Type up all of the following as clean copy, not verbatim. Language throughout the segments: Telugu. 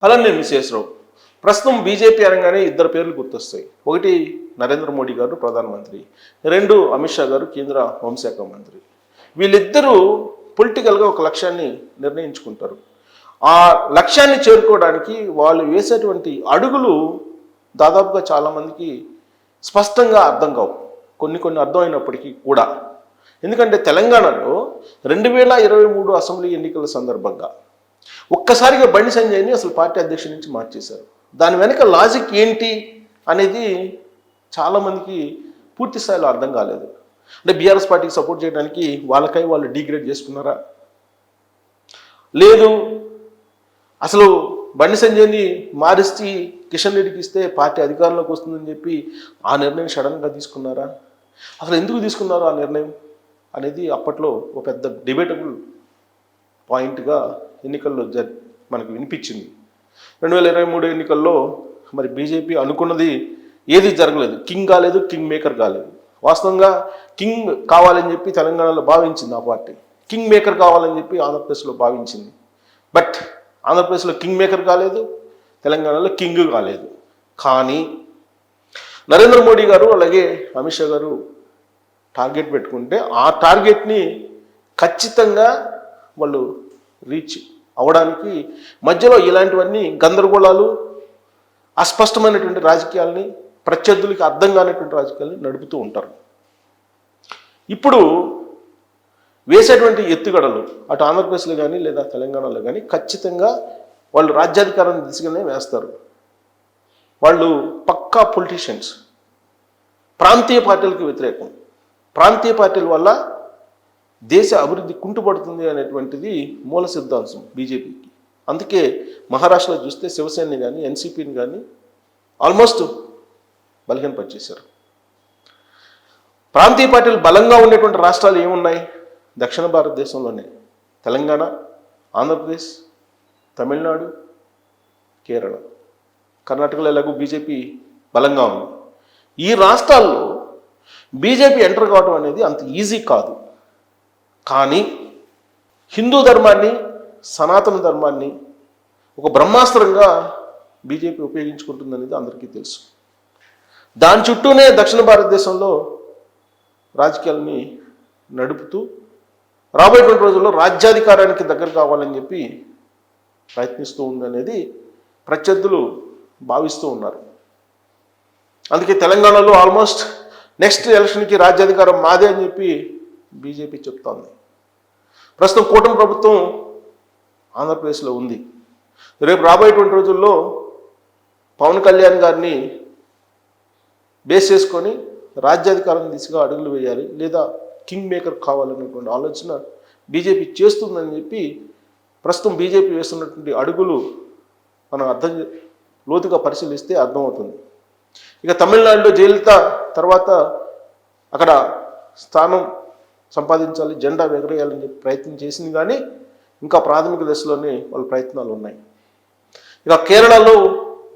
అలానే విశేషరావు ప్రస్తుతం బీజేపీ అనగానే ఇద్దరు పేర్లు గుర్తొస్తాయి. ఒకటి నరేంద్ర మోడీ గారు ప్రధానమంత్రి, రెండు అమిత్ షా గారు కేంద్ర హోంశాఖ మంత్రి. వీళ్ళిద్దరూ పొలిటికల్గా ఒక లక్ష్యాన్ని నిర్ణయించుకుంటారు. ఆ లక్ష్యాన్ని చేరుకోవడానికి వాళ్ళు వేసేటువంటి అడుగులు దాదాపుగా చాలామందికి స్పష్టంగా అర్థం కావు, కొన్ని అర్థమైనప్పటికీ కూడా. ఎందుకంటే తెలంగాణలో 2023 అసెంబ్లీ ఎన్నికల సందర్భంగా ఒక్కసారిగా బండి సంజయ్ని అసలు పార్టీ అధ్యక్షుడి నుంచి మార్చేశారు. దాని వెనక లాజిక్ ఏంటి అనేది చాలామందికి పూర్తి స్థాయిలో అర్థం కాలేదు. అంటే బీఆర్ఎస్ పార్టీకి సపోర్ట్ చేయడానికి వాళ్ళకై వాళ్ళు డిగ్రేడ్ చేసుకున్నారా, లేదు అసలు బండి సంజయ్ని మారిస్తే కిషన్ రెడ్డికి ఇస్తే పార్టీ అధికారంలోకి వస్తుందని చెప్పి ఆ నిర్ణయం సడన్గా తీసుకున్నారా, అసలు ఎందుకు తీసుకున్నారు ఆ నిర్ణయం అనేది అప్పట్లో ఒక పెద్ద డిబేటబుల్ పాయింట్గా ఎన్నికల్లో మనకు వినిపించింది. 2023 ఎన్నికల్లో మరి బీజేపీ అనుకున్నది ఏది జరగలేదు. కింగ్ కాలేదు, కింగ్ మేకర్ కాలేదు. వాస్తవంగా కింగ్ కావాలని చెప్పి తెలంగాణలో భావించింది ఆ పార్టీ, కింగ్ మేకర్ కావాలని చెప్పి ఆంధ్రప్రదేశ్లో భావించింది. బట్ ఆంధ్రప్రదేశ్లో కింగ్ మేకర్ కాలేదు, తెలంగాణలో కింగ్ కాలేదు. కానీ నరేంద్ర మోడీ గారు అలాగే అమిత్ షా గారు టార్గెట్ పెట్టుకుంటే ఆ టార్గెట్ని ఖచ్చితంగా వాళ్ళు రీచ్ అవడానికి మధ్యలో ఇలాంటివన్నీ గందరగోళాలు, అస్పష్టమైనటువంటి రాజకీయాలని, ప్రత్యర్థులకి అర్థం కానటువంటి రాజకీయాలని నడుపుతూ ఉంటారు. ఇప్పుడు వేసేటువంటి ఎత్తుగడలు అటు ఆంధ్రప్రదేశ్లో కానీ లేదా తెలంగాణలో కానీ ఖచ్చితంగా వాళ్ళు రాజ్యాధికారాన్ని దిశగానే వేస్తారు. వాళ్ళు పక్కా పొలిటీషియన్స్. ప్రాంతీయ పార్టీలకు వ్యతిరేకం. ప్రాంతీయ పార్టీల వల్ల దేశ అభివృద్ధి కుంటుపడుతుంది అనేటువంటిది మూల సిద్ధాంతం బీజేపీకి. అందుకే మహారాష్ట్రలో చూస్తే శివసేనని కానీ ఎన్సీపీని కానీ ఆల్మోస్ట్ బలహీనపరిచేశారు. ప్రాంతీయ పార్టీలు బలంగా ఉండేటువంటి రాష్ట్రాలు ఏమున్నాయి దక్షిణ భారతదేశంలోనే? తెలంగాణ, ఆంధ్రప్రదేశ్, తమిళనాడు, కేరళ. కర్ణాటకలో ఎలాగో బీజేపీ బలంగా ఉంది. ఈ రాష్ట్రాల్లో బీజేపీ ఎంటర్ కావడం అనేది అంత ఈజీ కాదు. కానీ హిందూ ధర్మాన్ని, సనాతన ధర్మాన్ని ఒక బ్రహ్మాస్త్రంగా బీజేపీ ఉపయోగించుకుంటుందనేది అందరికీ తెలుసు. దాని చుట్టూనే దక్షిణ భారతదేశంలో రాజకీయాలని నడుపుతూ రాబోయేటువంటి రోజుల్లో రాజ్యాధికారానికి దగ్గర కావాలని చెప్పి ప్రయత్నిస్తూ ఉందనేది ప్రత్యర్థులు భావిస్తూ ఉన్నారు. అందుకే తెలంగాణలో ఆల్మోస్ట్ నెక్స్ట్ ఎలక్షన్కి రాజ్యాధికారం మాదే అని చెప్పి బీజేపీ చెప్తోంది. ప్రస్తుతం కూటమి ప్రభుత్వం ఆంధ్రప్రదేశ్లో ఉంది. రేపు రాబోయేటువంటి రోజుల్లో పవన్ కళ్యాణ్ గారిని బేస్ చేసుకొని రాజ్యాధికారం దిశగా అడుగులు వేయాలి, లేదా కింగ్ మేకర్ కావాలనేటువంటి ఆలోచన బీజేపీ చేస్తుందని చెప్పి ప్రస్తుతం బీజేపీ వేస్తున్నటువంటి అడుగులు మనం లోతుగా పరిశీలిస్తే అర్థమవుతుంది. ఇక తమిళనాడులో జయలలిత తర్వాత అక్కడ స్థానం సంపాదించాలి, జెండా ఎగరేయాలని చెప్పి ప్రయత్నం చేసింది, కానీ ఇంకా ప్రాథమిక దశలోనే వాళ్ళ ప్రయత్నాలు ఉన్నాయి. ఇక కేరళలో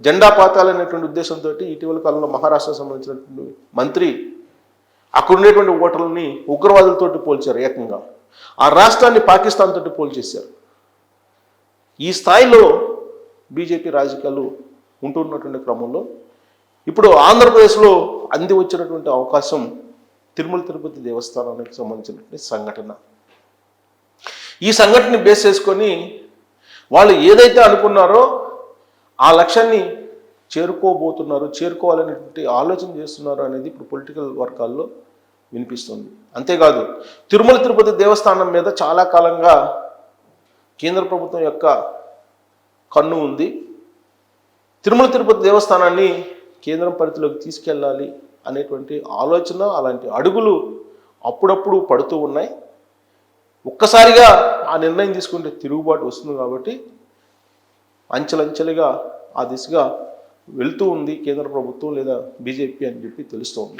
జెండా పాతాలనేటువంటి ఉద్దేశంతో ఇటీవల కాలంలో మహారాష్ట్రకు సంబంధించినటువంటి మంత్రి అక్కడ ఉండేటువంటి ఓటర్లని ఉగ్రవాదులతోటి పోల్చారు. ఏకంగా ఆ రాష్ట్రాన్ని పాకిస్తాన్ తోటి పోల్చేశారు. ఈ స్థాయిలో బీజేపీ రాజకీయాలు ఉంటున్నటువంటి క్రమంలో ఇప్పుడు ఆంధ్రప్రదేశ్లో అంది వచ్చినటువంటి అవకాశం తిరుమల తిరుపతి దేవస్థానానికి సంబంధించినటువంటి సంఘటన. ఈ సంఘటనని బేస్ చేసుకొని వాళ్ళు ఏదైతే అనుకున్నారో ఆ లక్ష్యాన్ని చేరుకోవాలనేటువంటి ఆలోచన చేస్తున్నారు అనేది ఇప్పుడు పొలిటికల్ వర్గాల్లో వినిపిస్తుంది. అంతేకాదు తిరుమల తిరుపతి దేవస్థానం మీద చాలా కాలంగా కేంద్ర ప్రభుత్వం యొక్క కన్ను ఉంది. తిరుమల తిరుపతి దేవస్థానాన్ని కేంద్రం పరిధిలోకి తీసుకెళ్ళాలి అనేటువంటి ఆలోచన, అలాంటి అడుగులు అప్పుడప్పుడు పడుతూ ఉన్నాయి. ఒక్కసారిగా ఆ నిర్ణయం తీసుకుంటే తిరుగుబాటు వస్తుంది కాబట్టి అంచెలంచెలుగా ఆ దిశగా వెళ్తూ ఉంది కేంద్ర ప్రభుత్వం లేదా బీజేపీ అని చెప్పి తెలుస్తోంది.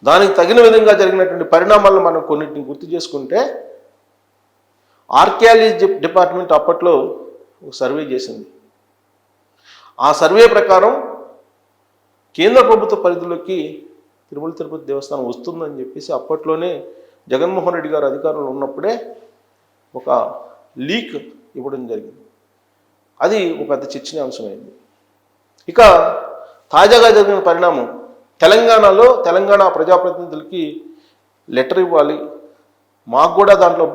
దానికి తగిన విధంగా జరిగినటువంటి పరిణామాలను మనం కొన్నిటిని గుర్తు చేసుకుంటే, ఆర్కియాలజీ డిపార్ట్మెంట్ అప్పట్లో ఒక సర్వే చేసింది. ఆ సర్వే ప్రకారం కేంద్ర ప్రభుత్వ పరిధిలోకి తిరుమల తిరుపతి దేవస్థానం వస్తుందని చెప్పేసి అప్పట్లోనే జగన్మోహన్ రెడ్డి గారు అధికారంలో ఉన్నప్పుడే ఒక లీక్ ఇవ్వడం జరిగింది. అది ఒక పెద్ద చర్చనీయాంశమైంది. ఇక తాజాగా జరిగిన పరిణామం, తెలంగాణలో తెలంగాణ ప్రజాప్రతినిధులకి లెటర్ ఇవ్వాలి, మాకు కూడా దాంట్లో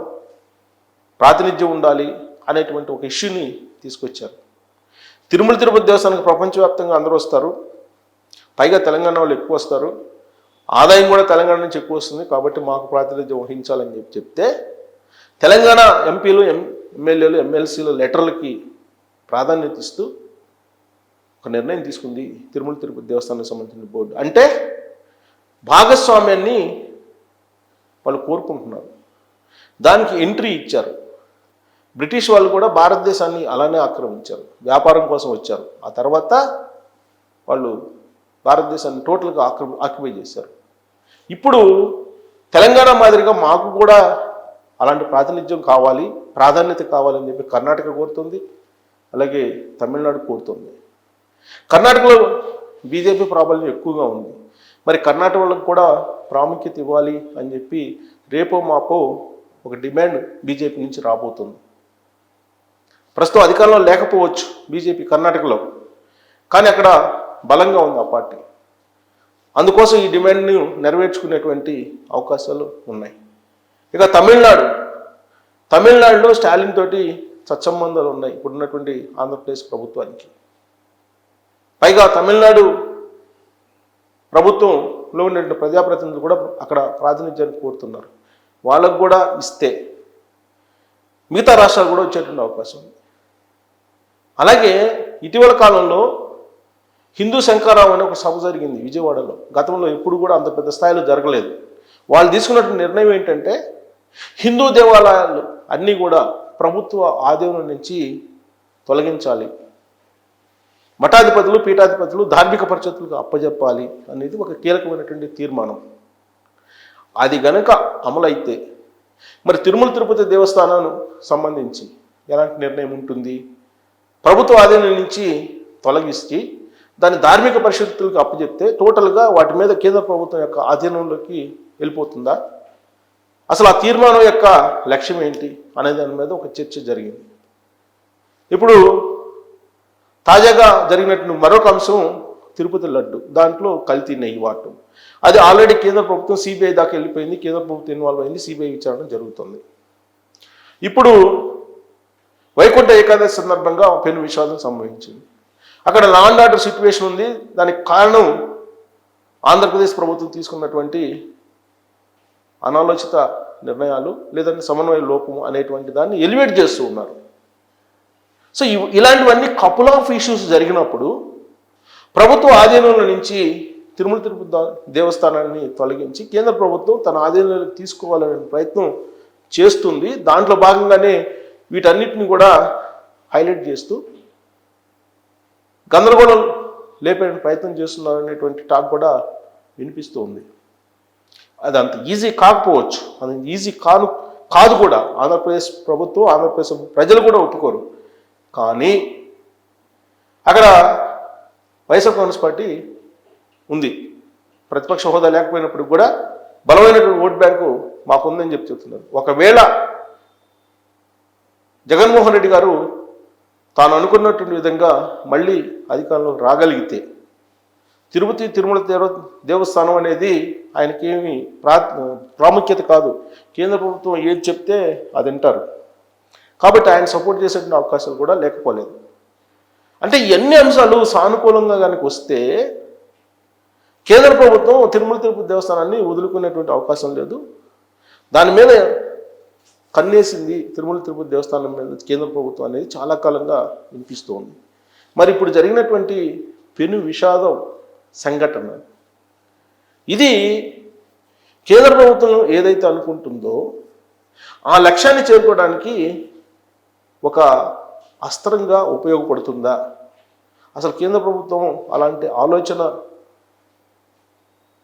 ప్రాతినిధ్యం ఉండాలి అనేటువంటి ఒక ఇష్యూని తీసుకొచ్చారు. తిరుమల తిరుపతి దేవస్థానానికి ప్రపంచవ్యాప్తంగా అందరూ వస్తారు, పైగా తెలంగాణ వాళ్ళు ఎక్కువ వస్తారు, ఆదాయం కూడా తెలంగాణ నుంచి ఎక్కువ వస్తుంది, కాబట్టి మాకు ప్రాతినిధ్యం వహించాలని చెప్తే తెలంగాణ ఎంపీలు, ఎమ్మెల్యేలు, ఎమ్మెల్సీలు లెటర్లకి ప్రాధాన్యత ఇస్తూ ఒక నిర్ణయం తీసుకుంది తిరుమల తిరుపతి దేవస్థానానికి సంబంధించిన బోర్డు. అంటే భాగస్వామ్యాన్ని వాళ్ళు కోరుకుంటున్నారు, దానికి ఎంట్రీ ఇచ్చారు. బ్రిటిష్ వాళ్ళు కూడా భారతదేశాన్ని అలానే ఆక్రమించారు, వ్యాపారం కోసం వచ్చారు. ఆ తర్వాత వాళ్ళు భారతదేశాన్ని టోటల్గా ఆక్యుపై చేశారు. ఇప్పుడు తెలంగాణ మాదిరిగా మాకు కూడా అలాంటి ప్రాతినిధ్యం కావాలి, ప్రాధాన్యత కావాలని చెప్పి కర్ణాటక కోరుతుంది, అలాగే తమిళనాడు కోరుతుంది. కర్ణాటకలో బీజేపీ ప్రాబల్యం ఎక్కువగా ఉంది. మరి కర్ణాటక వాళ్ళకు కూడా ప్రాముఖ్యత ఇవ్వాలి అని చెప్పి రేపో మాపో ఒక డిమాండ్ బీజేపీ నుంచి రాబోతుంది. ప్రస్తుతం అధికారంలో లేకపోవచ్చు బీజేపీ కర్ణాటకలో, కానీ అక్కడ బలంగా ఉంది ఆ పార్టీ. అందుకోసం ఈ డిమాండ్ని నెరవేర్చుకునేటువంటి అవకాశాలు ఉన్నాయి. ఇక తమిళనాడులో స్టాలిన్ తోటి సత్సంబంధాలు ఉన్నాయి ఇప్పుడున్నటువంటి ఆంధ్రప్రదేశ్ ప్రభుత్వానికి. పైగా తమిళనాడు ప్రభుత్వంలో ఉండే ప్రజాప్రతినిధులు కూడా అక్కడ ప్రాతినిధ్యాన్ని కోరుతున్నారు. వాళ్ళకు కూడా ఇస్తే మిగతా రాష్ట్రాలు కూడా వచ్చేటువంటి అవకాశం ఉంది. అలాగే ఇటీవల కాలంలో హిందూ శంకరావు అనే ఒక సభ జరిగింది విజయవాడలో. గతంలో ఎప్పుడు కూడా అంత పెద్ద స్థాయిలో జరగలేదు. వాళ్ళు తీసుకున్నటువంటి నిర్ణయం ఏంటంటే హిందూ దేవాలయాలు అన్నీ కూడా ప్రభుత్వ ఆధీనం నుంచి తొలగించాలి, మఠాధిపతులు, పీఠాధిపతులు ధార్మిక పరిషత్తులకు అప్పజెప్పాలి అనేది ఒక కీలకమైనటువంటి తీర్మానం. అది గనక అమలైతే మరి తిరుమల తిరుపతి దేవస్థానానికి సంబంధించి ఎలాంటి నిర్ణయం ఉంటుంది? ప్రభుత్వ ఆధీనం నుంచి తొలగిస్తే దాన్ని ధార్మిక పరిషత్తులకు అప్పచెప్తే టోటల్గా వాటి మీద కేంద్ర ప్రభుత్వం యొక్క ఆధీనంలోకి వెళ్ళిపోతుందా? అసలు ఆ తీర్మానం యొక్క లక్ష్యం ఏంటి అనే దాని మీద ఒక చర్చ జరిగింది. ఇప్పుడు తాజాగా జరిగినటువంటి మరొక అంశం తిరుపతి లడ్డు, దాంట్లో కల్తీ నెయ్యి వాడటం. అది ఆల్రెడీ కేంద్ర ప్రభుత్వం సిబిఐ దాకా వెళ్ళిపోయింది, కేంద్ర ప్రభుత్వం ఇన్వాల్వ్ అయింది, సిబిఐ విచారణ జరుగుతుంది. ఇప్పుడు వైకుంఠ ఏకాదశి సందర్భంగా పెను విషాదం సంభవించింది. అక్కడ లా అండ్ ఆర్డర్ సిచ్యువేషన్ ఉంది. దానికి కారణం ఆంధ్రప్రదేశ్ ప్రభుత్వం తీసుకున్నటువంటి అనాలోచిత నిర్ణయాలు, లేదంటే సమన్వయ లోపము అనేటువంటి దాన్ని ఎలివేట్ చేస్తూ ఉన్నారు. సో ఇలాంటివన్నీ కపుల్ ఆఫ్ ఇష్యూస్ జరిగినప్పుడు ప్రభుత్వ ఆధీనంలో నుంచి తిరుమల తిరుపతి దేవస్థానాన్ని తొలగించి కేంద్ర ప్రభుత్వం తన ఆధీనంలోకి తీసుకోవాలనే ప్రయత్నం చేస్తుంది. దాంట్లో భాగంగానే వీటన్నిటిని కూడా హైలైట్ చేస్తూ గందరగోళం లేపే ప్రయత్నం చేస్తున్నారు అనేటువంటి టాక్ కూడా వినిపిస్తూ ఉంది. అది అంత ఈజీ కాకపోవచ్చు, అది ఈజీ కాదు కూడా. ఆంధ్రప్రదేశ్ ప్రభుత్వం, ఆంధ్రప్రదేశ్ ప్రజలు కూడా ఒప్పుకోరు. కానీ అక్కడ వైఎస్ఆర్ కాంగ్రెస్ పార్టీ ఉంది, ప్రతిపక్ష హోదా లేకపోయినప్పుడు కూడా బలమైనటువంటి ఓట్ బ్యాంకు మాకుందని చెప్తున్నారు. ఒకవేళ జగన్మోహన్ రెడ్డి గారు తాను అనుకున్నటువంటి విధంగా మళ్ళీ అధికారంలోకి రాగలిగితే తిరుమల దేవస్థానం అనేది ఆయనకేమి ప్రాముఖ్యత కాదు. కేంద్ర ప్రభుత్వం ఏది చెప్తే అది వింటారు. కాబట్టి ఆయన సపోర్ట్ చేసేటువంటి అవకాశాలు కూడా లేకపోలేదు. అంటే ఎన్ని అంశాలు సానుకూలంగా కనుక వస్తే కేంద్ర ప్రభుత్వం తిరుమల తిరుపతి దేవస్థానాన్ని వదులుకునేటువంటి అవకాశం లేదు. దాని మీద కన్నేసింది తిరుమల తిరుపతి దేవస్థానం మీద కేంద్ర ప్రభుత్వం అనేది చాలా కాలంగా వినిపిస్తూ ఉంది. మరి ఇప్పుడు జరిగినటువంటి పెను విషాదం సంఘటన ఇది కేంద్ర ప్రభుత్వం ఏదైతే అనుకుంటుందో ఆ లక్ష్యాన్ని చేరుకోవడానికి ఒక అస్త్రంగా ఉపయోగపడుతుందా? అసలు కేంద్ర ప్రభుత్వం అలాంటి ఆలోచన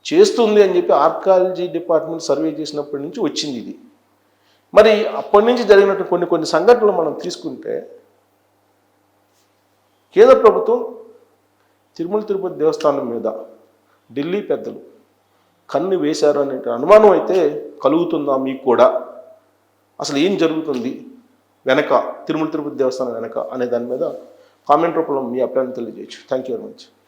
చేస్తుంది అని చెప్పి ఆర్కాలజీ డిపార్ట్మెంట్ సర్వే చేసినప్పటి నుంచి వచ్చింది ఇది. మరి అప్పటి నుంచి జరిగినట్టు కొన్ని సంఘటనలు మనం తీసుకుంటే కేంద్ర ప్రభుత్వం తిరుమల తిరుపతి దేవస్థానం మీద ఢిల్లీ పెద్దలు కన్ను వేశారు అనే అనుమానం అయితే కలుగుతుందా మీకు కూడా? అసలు ఏం జరుగుతుంది వెనక, తిరుమల తిరుపతి దేవస్థానం వెనక అనే దాని మీద కామెంట్ రూపంలో మీ అభిప్రాయాన్ని తెలియజేయచ్చు. Thank you very much.